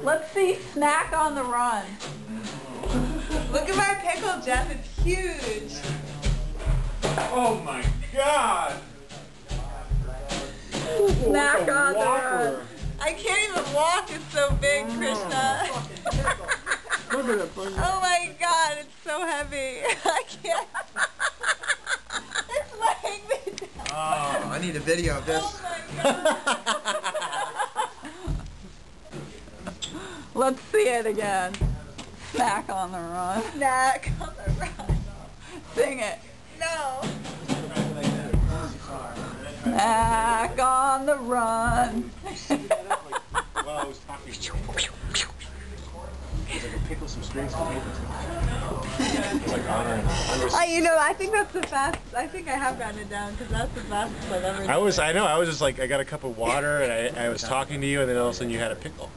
Let's see Snack on the Run. Look at my pickle, Jeff. It's huge. Oh my God! Snack on the Run. I can't even walk. It's so big, Krishna. Oh my God, it's so heavy. I can't. It's weighing me down. Oh, I need a video of this. Oh my God. Let's see it again. Snack on the Run. Snack on the Run. Sing it. No. Snack on the Run. You know, I think that's the fastest. I think I have gotten it down because that's the fastest I've ever done. I was just like, I got a cup of water and I was talking to you and then all of a sudden you had a pickle.